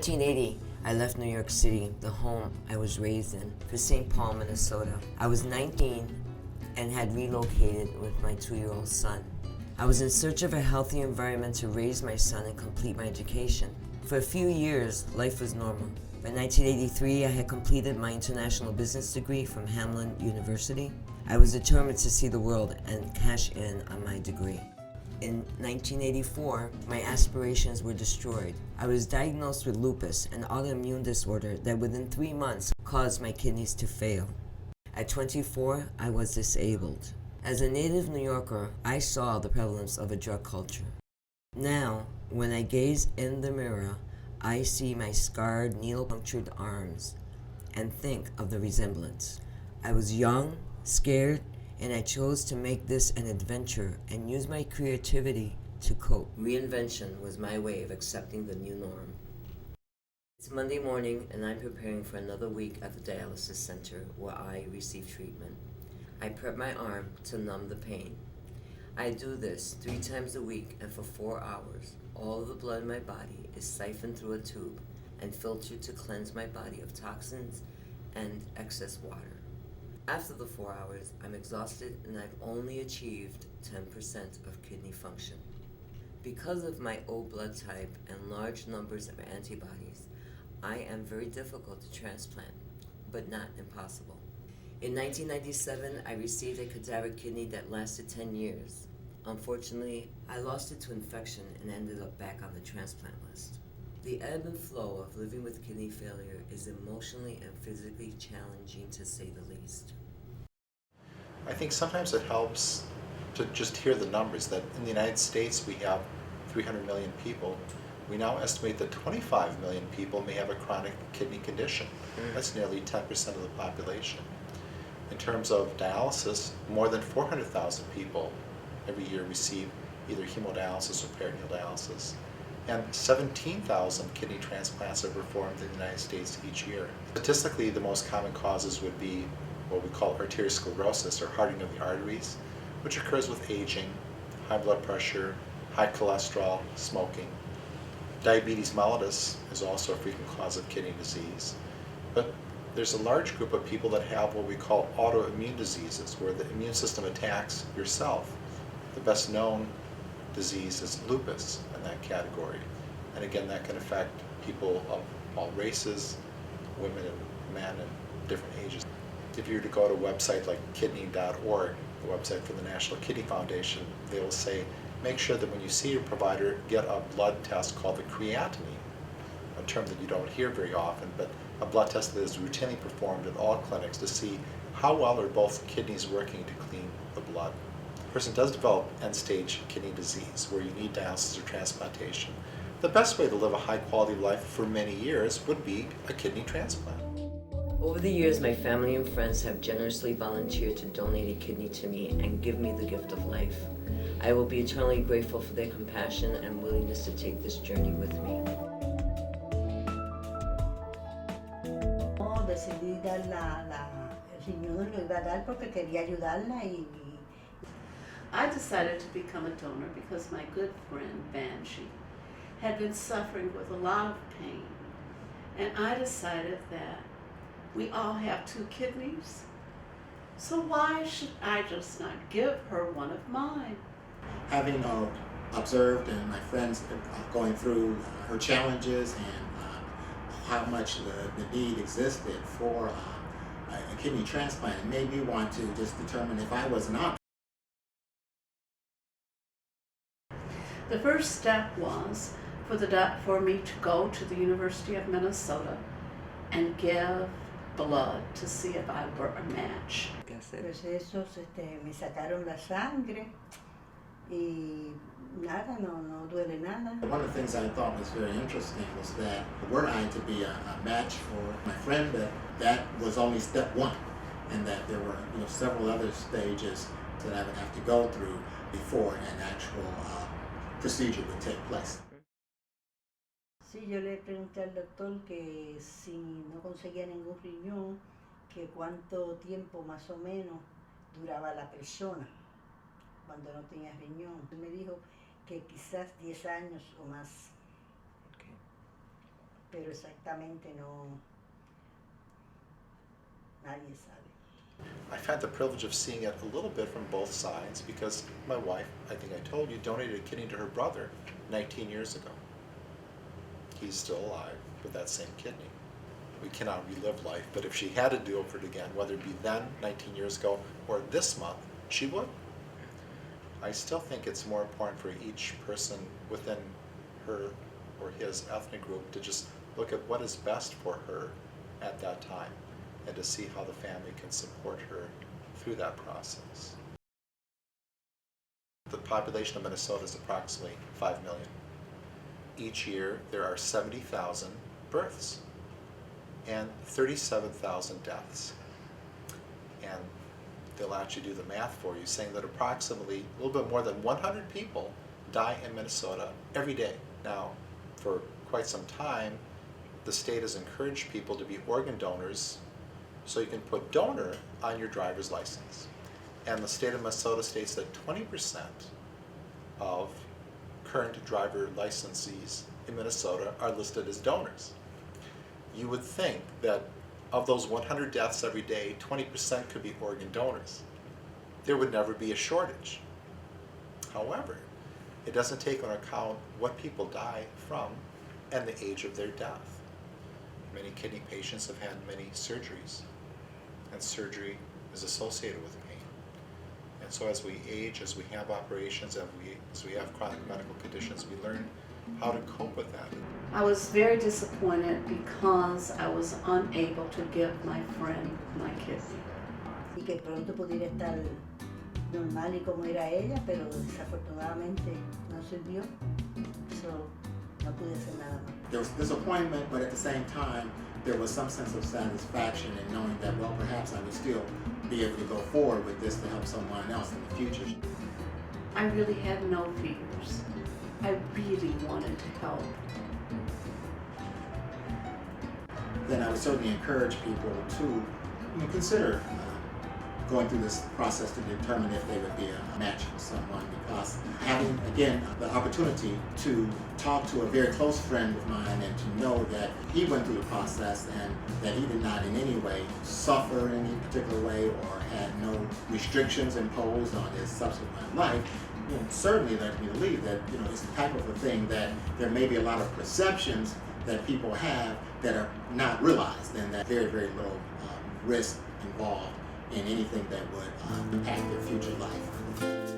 1980, I left New York City, the home I was raised in, for St. Paul, Minnesota. I was 19 and had relocated with my 2-year-old son. I was in search of a healthy environment to raise my son and complete my education. For a few years, life was normal. By 1983, I had completed my international business degree from Hamline University. I was determined to see the world and cash in on my degree. In 1984, my aspirations were destroyed. I was diagnosed with lupus, an autoimmune disorder that within 3 months caused my kidneys to fail. At 24, I was disabled. As a native New Yorker, I saw the prevalence of a drug culture. Now, when I gaze in the mirror, I see my scarred, needle-punctured arms and think of the resemblance. I was young, scared, and I chose to make this an adventure and use my creativity to cope. Reinvention was my way of accepting the new norm. It's Monday morning and I'm preparing for another week at the dialysis center where I receive treatment. I prep my arm to numb the pain. I do this 3 times a week and for 4 hours. All of the blood in my body is siphoned through a tube and filtered to cleanse my body of toxins and excess water. After the 4 hours, I'm exhausted and I've only achieved 10% of kidney function. Because of my O blood type and large numbers of antibodies, I am very difficult to transplant, but not impossible. In 1997, I received a cadaver kidney that lasted 10 years. Unfortunately, I lost it to infection and ended up back on the transplant list. The ebb and flow of living with kidney failure is emotionally and physically challenging, to say the least. I think sometimes it helps to just hear the numbers that in the United States we have 300 million people. We now estimate that 25 million people may have a chronic kidney condition. That's nearly 10% of the population. In terms of dialysis, more than 400,000 people every year receive either hemodialysis or peritoneal dialysis. And 17,000 kidney transplants are performed in the United States each year. Statistically, the most common causes would be what we call arteriosclerosis, or hardening of the arteries, which occurs with aging, high blood pressure, high cholesterol, smoking. Diabetes mellitus is also a frequent cause of kidney disease. But there's a large group of people that have what we call autoimmune diseases, where the immune system attacks yourself. The best known disease is lupus in that category. And again, that can affect people of all races, women and men, and different ages. If you were to go to a website like kidney.org, the website for the National Kidney Foundation, they will say, make sure that when you see your provider, get a blood test called the creatinine, a term that you don't hear very often, but a blood test that is routinely performed at all clinics to see how well are both kidneys working to clean the blood. The person does develop end-stage kidney disease where you need dialysis or transplantation. The best way to live a high quality of life for many years would be a kidney transplant. Over the years, my family and friends have generously volunteered to donate a kidney to me and give me the gift of life. I will be eternally grateful for their compassion and willingness to take this journey with me. Decidí dar el riñón, lo iba a dar porque quería ayudarla I decided to become a donor because my good friend Vangeline had been suffering with a lot of pain, and I decided that we all have 2 kidneys, so why should I just not give her one of mine? Having observed and my friends going through her challenges and how much the need existed for a kidney transplant, it made me want to just determine if I was an option. The first step was for me to go to the University of Minnesota and give blood to see if I were a match. pues esos me sacaron la sangre y nada, no duele nada. One of the things I thought was very interesting was that were I to be a match for my friend, that was only step 1, and that there were several other stages that I would have to go through before an actual procedure would take place. Sí, yo le pregunté al doctor que si no conseguía ningún riñón, que cuánto tiempo más o menos duraba la persona cuando no tenía riñón. Me dijo que quizás 10 años o más. Okay. pero exactamente no, nadie sabe. I've had the privilege of seeing it a little bit from both sides because my wife, I think I told you, donated a kidney to her brother 19 years ago. He's still alive with that same kidney. We cannot relive life, but if she had to do it again, whether it be then, 19 years ago, or this month, she would. I still think it's more important for each person within her or his ethnic group to just look at what is best for her at that time and to see how the family can support her through that process. The population of Minnesota is approximately 5 million. Each year there are 70,000 births and 37,000 deaths. And they'll actually do the math for you, saying that approximately a little bit more than 100 people die in Minnesota every day. Now, for quite some time, the state has encouraged people to be organ donors, so you can put donor on your driver's license. And the state of Minnesota states that 20% of current driver licensees in Minnesota are listed as donors. You would think that of those 100 deaths every day, 20% could be organ donors. There would never be a shortage. However, it doesn't take into account what people die from and the age of their death. Many kidney patients have had many surgeries, and surgery is associated with pain. And so as we age, as we have operations, as we have chronic medical conditions, we learn how to cope with that. I was very disappointed because I was unable to give my friend my kidney. Y que pronto pudiera estar normal y como era ella, pero desafortunadamente no sirvió, so no pude hacer nada más. There was disappointment, but at the same time, there was some sense of satisfaction in knowing that, well, perhaps I would still be able to go forward with this to help someone else in the future. I really had no fears. I really wanted to help. Then I would certainly encourage people to consider going through this process to determine if they would be a match for someone, because having, again, the opportunity to talk to a very close friend of mine and to know that he went through the process and that he did not in any way suffer in any particular way or had no restrictions imposed on his subsequent life, certainly led me to believe that it's the type of a thing that there may be a lot of perceptions that people have that are not realized, and that very, very little risk involved in anything that would impact their future life.